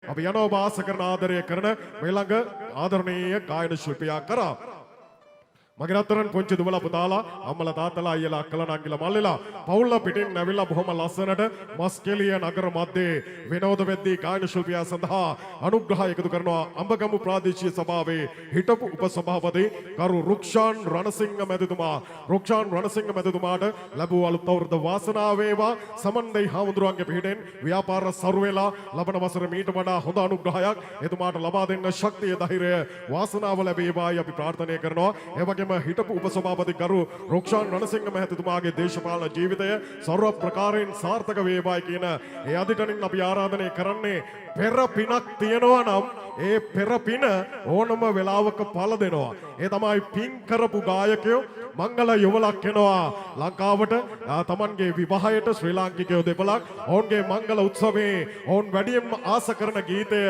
අපි යනවා වාස කරන ආදරය කරන මේ ළඟ ආදරණීය ගායන ශිල්පියා කරා මගේ රත්තරන් පුංචි දුවලා පුතාලා අම්මලා තාත්තලා අයියලා අක්කලා නංගිලා මල්ලිලා පවුල්ල පිටින් නැවිලා බොහොම ලස්සනට මස්කෙලිය නගර මැද්දේ විනෝද වෙද්දී ගායන ශිල්පියා සඳහා අනුග්‍රහ එකතු කරනවා අඹගමු ප්‍රාදේශීය සභාවේ හිටපු උපසභාපති කරු රුක්ෂාන් රණසිංහ මැතිතුමාට ලැබූ අලුත් අවුරුද්ද වාසනාව වේවා සමන්දේ හාමුදුරුවන්ගේ පිහිටෙන් ව්‍යාපාර සරු වෙලා ලබන වසර මීට වඩා හොඳ අනුග්‍රහයක් එතුමාට ලබා දෙන්න ශක්තිය ධෛර්යය වාසනාව ලැබේවායි අපි ප්‍රාර්ථනා කරනවා ඒ වගේම හිටපු උපසභාපති කරු රුක්ෂාන් රණසිංහ මහතුමාගේ දේශපාලන ජීවිතය සර්ව ප්‍රකාරයෙන් සාර්ථක වේවායි කියන ඒ අදිටනින් අපි ආරාධනය කරන්නේ පෙර පිනක් තියනවා නම් ඒ පෙර පින ඕනම වෙලාවක පළ දෙනවා ඒ තමයි පින් කරපු ගායකයෝ මංගල යුවලක් වෙනවා ලංකාවට තමන්ගේ විවාහයට ශ්‍රී ලාංකිකයෝ දෙපළක් ඔවුන්ගේ මංගල උත්සවයේ ඔවුන් වැඩියෙන්ම ආස කරන ගීතය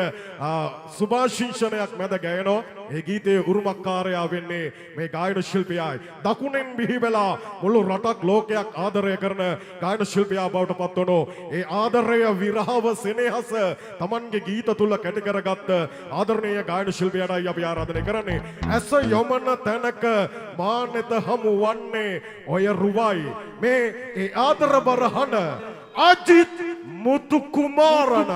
සුභාශිංසනයක් මැද ගයනවා ඒ ගීතයේ උරුමකාරයා වෙන්නේ මේ ගායන ශිල්පියායි දකුණෙන් බිහිවෙලා මුළු රටක් ලෝකයක් ආදරය කරන ගායන ශිල්පියා බවට පත්වනු ඒ ආදරය විරහව සෙනෙහස තමන්ගේ ගීත තුල කැටි කරගත්ත ආදරණීය ගායන ශිල්පියාටයි අපි ආරාධනය කරන්නේ ඇස යොමන තැනක මානෙත හමු වන්නේ ඔය රුවයි මේ ඒ ආදර බරහන අජිත් මුතු කුමාරණ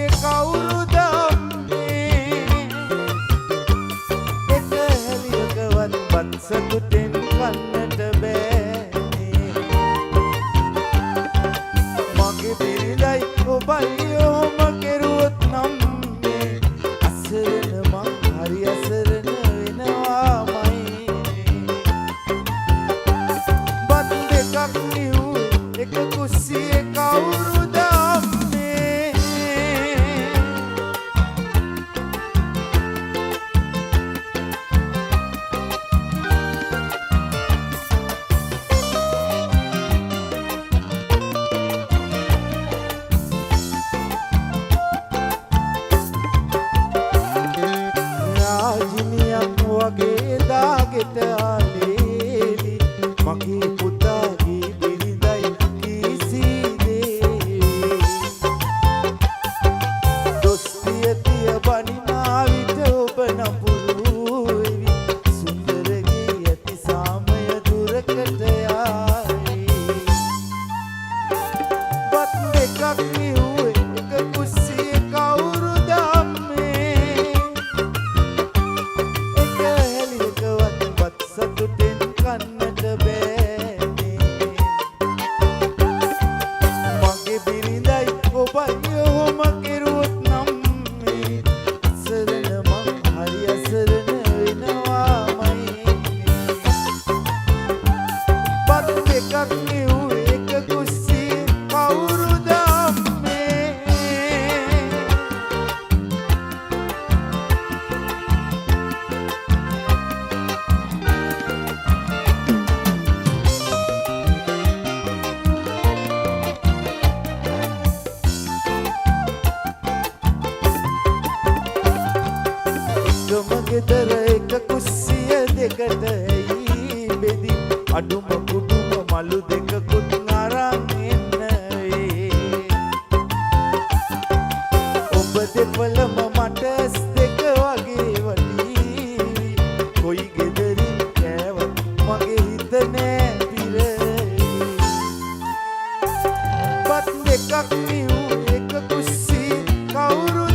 කුස්සියේ කවුරුද එක හැලියකවත් බත් සතුටෙන් කන්නට බෑනේ මගේ බිරිඳයි ඔබයි ඔහොම කෙරුවොත් නම් අසරණ මං හරි අසරණ වෙනවාමයි බත් දෙකක් නිව් එක කුස්සියේ කවුරුද වගේ දාගෙට ආලේලි මගේ පුතාගේ බිරිඳයි කීසීදේ දොස්තිය තිය බනිනා විට ඔබ නපුරුවෙවි සුන්දරගේ ඇති සාමය දුරකට යාවි බත් දෙකක් නිව්වේ එක කුස්සියේ කවුරුද සතුටෙන් කන්නට බෑනේ මගේ බිරිඳයි ඔබයි ඔහොම කෙරුවොත් නම් අසරණ මං හරි අසරණ වෙනවාමයි බත් දෙකක් නිව්වේ එක කුස්සියේ කවුරුද ගෙදර එක කුස්සිය දෙකට ඇයි බෙදි අඩුම කුඩුම මලු දෙකකුත් අරන් එන්න ඔබ දෙපළම මට ඇස් දෙක වගේ වටීවි කොයි ගෙදරින් කෑවත් මගේ හිත නෑ පිරෙවි බත් දෙකක් නිව් එක කුස්සියේ කවුරුද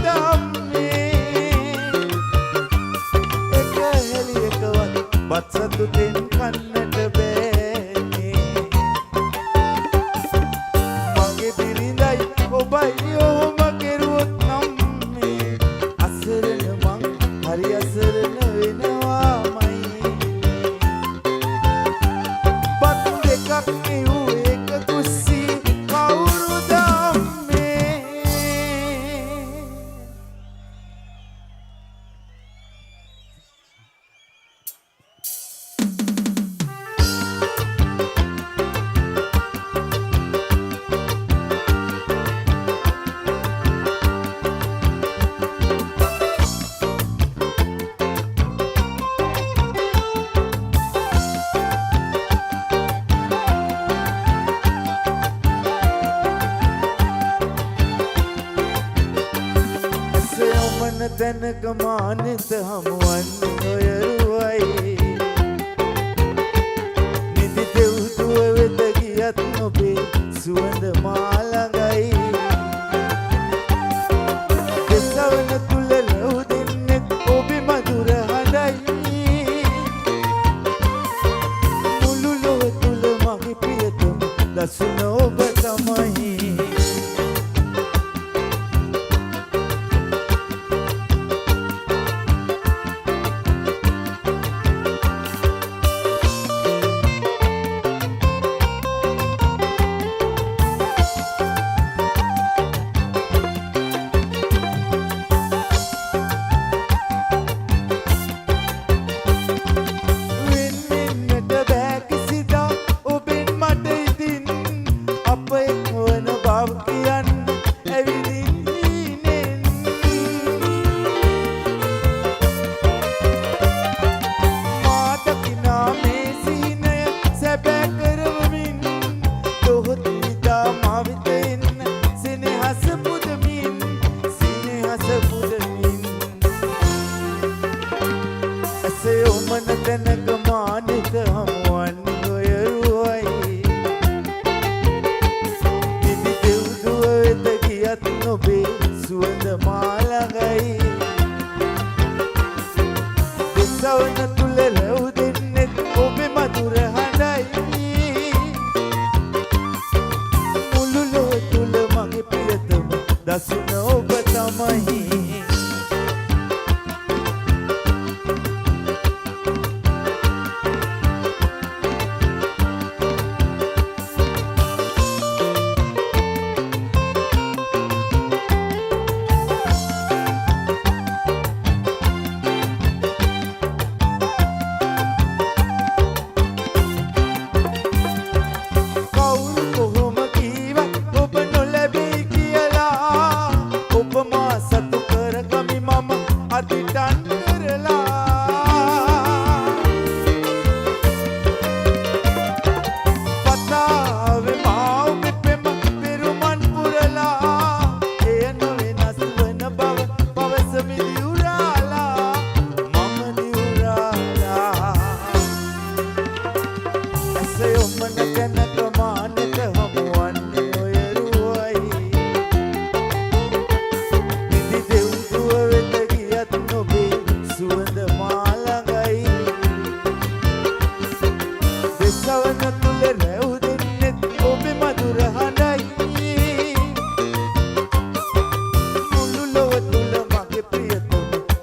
බත් සතුටෙන් කන්නට බෑනේ මගේ බිරිඳයි ඔබයි ඔහොම කෙරුවොත් නම් අසරණ මං හරි අසරණ වෙනවාමයි බත් දෙකක් නිව්වේ එක කුස්සියේ කවුරුද තැනක මානෙත හමුවන්නේ ඔයරුවයි නිදි දෙව්දුව වෙත ගියත් නොබේ සුවඳ මාළඟයි දෙසවන තුල ලහු දෙන්නෙත් ඔබේ මధుර හඬයි මුළු ලොව තුල මගේ ප්‍රියතම දසුන ඔබ තමයි සුවඳ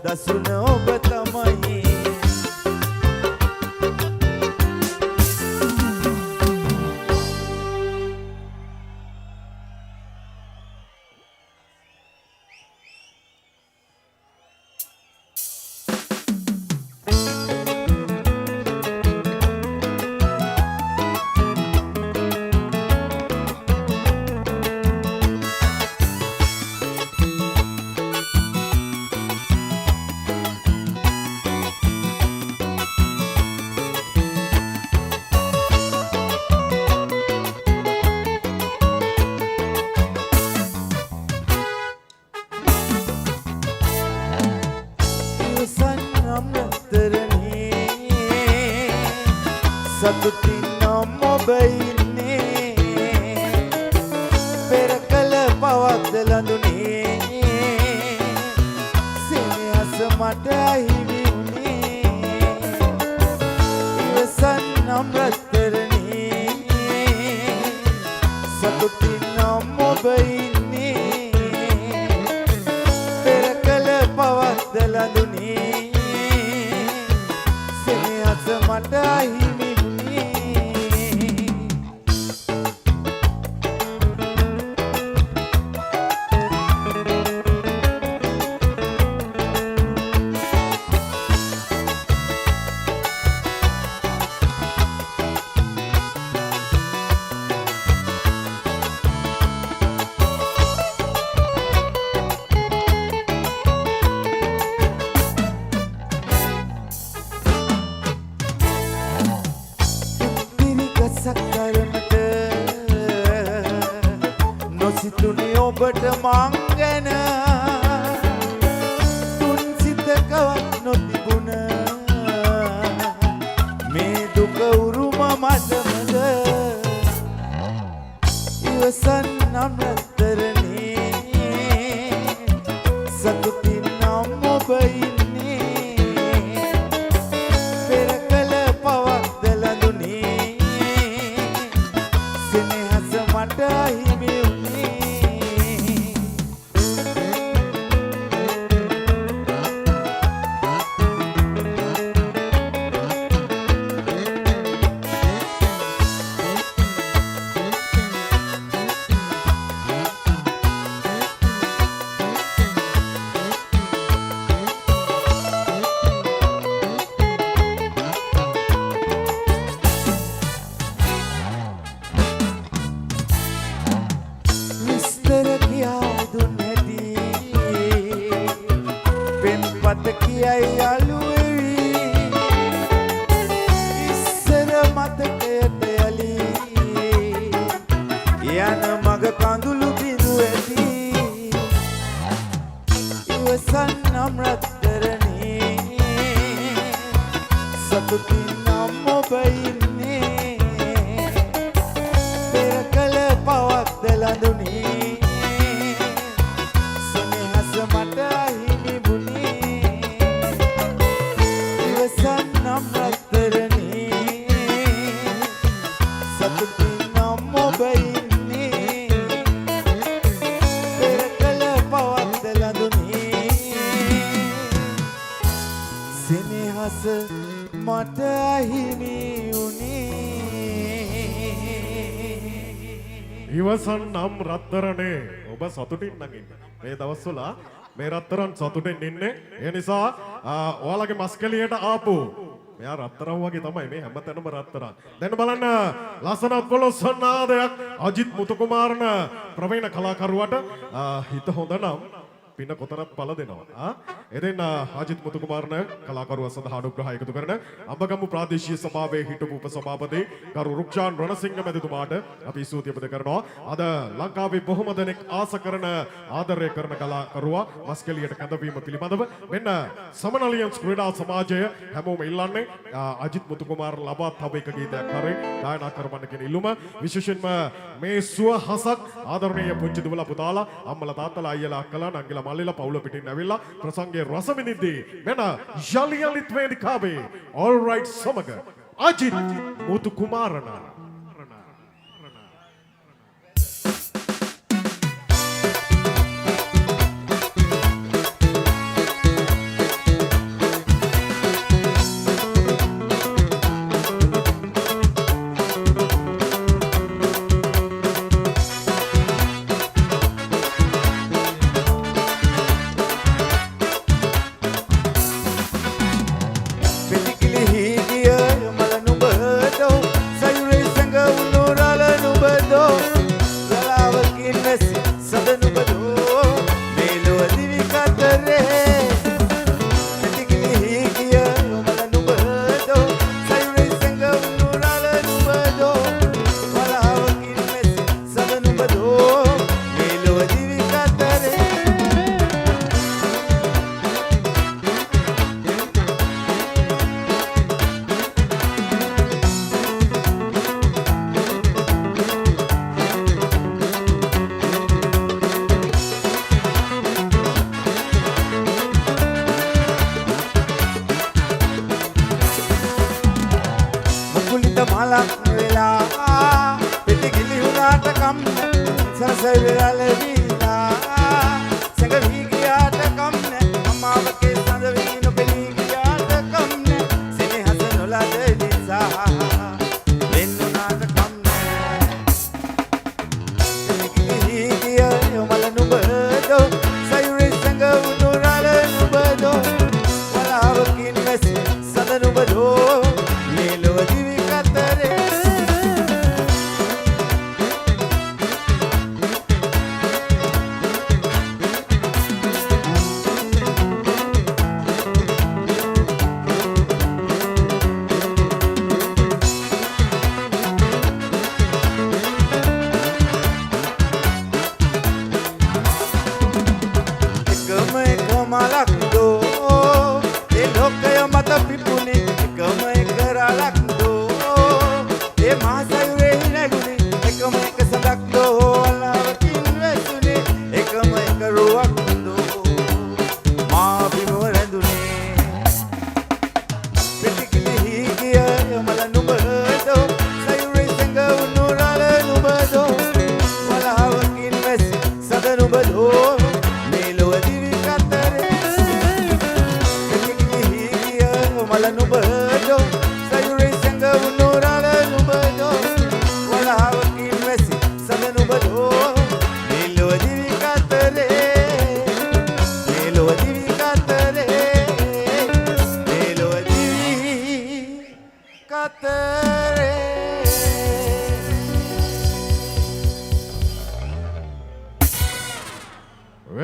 ලසුන ඔබ තමයි සතුටින් ඔබ ඉන්නේ පෙර කල පවක්ද ලඳුනේ සෙනෙහස මට අහිමි වුණේ ඉවසන්නම් රත්තරනේ සතුටින් ඔබ ඉන්නේ පෙර කල පවක්ද ලඳුනේ සෙනෙහස මට අහිමි සක්කරමට නොසිතුනි ඔබට මං ගැන තුන් සිතකවත් නොතිබුණ මේ දුක උරුම මටමද ඉවසන්නම් රත්තරනේ සතුටින් නම් ඔබ ඉන්නේ පෙර කල පවක්ද ලඳුනේ සෙනෙහස මට අහිමි වුණේ පත කියයි යාළුවෙවි ඉස්සර මතකයට යලි යන මග කඳුළු බිඳු ඇති ඉවසන්නම් රත්තරනේ සතුටින් නම් ඔබ ඉන්නේ පෙර කල පවක්ද ලඳුනේ සෙනෙහස මට අහිමි වුණේ ඉවසන්නම් රත්තරනේ සතුටින් නම් ඔබ ඉන්නේ පෙර කල මට අහිමි උනේ ඉවසන්නම් රත්තරනේ ඔබ සතුටින් නම් ඉන්න මේ දවස්වල මේ රත්තරන් සතුටින් ඉන්නේ ඒ නිසා ඔයාලගේ මස්කලියට ආපු මෙයා රත්තරන් වගේ තමයි මේ හැමතැනම රත්තරන් දැන් බලන්න ලස්සනත් පොළොස්සනාදයක් අජිත් මුතුකුමාරන ප්‍රවීණ කලාකරුවට හිත හොඳ නම් පින කොතරම් පළ දෙනවා එදෙන්න අජිත් මුතුකුමාරන කලාකරුවා සඳහා අනුග්‍රහ එකතු කරන අඹගමු ප්‍රාදේශීය සභාවේ හිටපු උපසභාපති ගරු රුක්ෂාන් රණසිංහ මැතිතුමාට අපි ස්තුතිය පුද කරනවා අද ලංකාවේ බොහොම දෙනෙක් ආස කරන ආදරය කරන කලාකරුවා මස්කෙලියට කැඳවීම පිළිබඳව මෙන්න සමනලියන්ස් ක්‍රීඩා සමාජය හැමෝම ඉල්ලන්නේ අජිත් මුතුකුමාර ලබා තව එක ගීතයක් හරි ගායනා කරවන්න කියන ඉල්ලුම විශේෂයෙන්ම මේ සුව හසක් ආදරණීය පුංචි දුවලා පුතාලා අම්මලා තාත්තලා අයියලා අක්කලා නංගිලා මල්ලිලා පවුල පිටින් ඇවිල්ලා ප්‍රසංගයේ රස විඳින්දී මෙන්න යලියලිත් වේදිකාවේ all right සමග අජිත් මුතුකුමාරන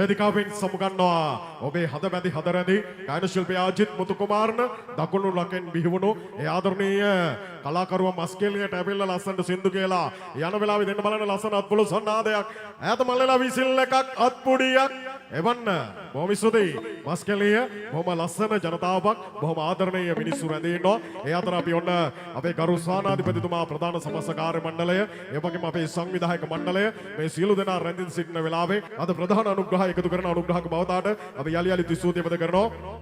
වේදිකාවෙන් සමුගන්නවා ඔබේ හදබැඳි හදරැඳි ගායන ශිල්පී අජිත් මුතුකුමාරන දකුණු ලකෙන් බිහිවුණු ඒ ආදරණීය කලාකරුවා මස්කෙලියට ඇවිල්ලා ලස්සනට සින්දු කියලා යන වෙලාවේ දෙන්න බලන ලස්සන අත්පොළ සන්නාදයක් ඈත මල්ලලා විසිල් එකක් අත්පුඩියක් එවන්න බොහොම ස්තුතියි මස්කෙලිය බොහොම ලස්සන ජනතාවක් බොහොම ආදරණීය මිනිස්සු රැඳී ඉන්නවා ඒ අතර අපි ඔන්න අපේ ගරු ස්වානාධිපතිතුමා ප්‍රධාන සමස්ත කාර්ය මණ්ඩලය ඒ වගේම අපේ සංවිධායක මණ්ඩලය මේ සියලු දෙනා රැඳී සිටින වෙලාවේ අද ප්‍රධාන අනුග්‍රහ එකතු කරන අනුග්‍රහක බවතාට අපි යලි යලි ස්තුතිය පද කරනවා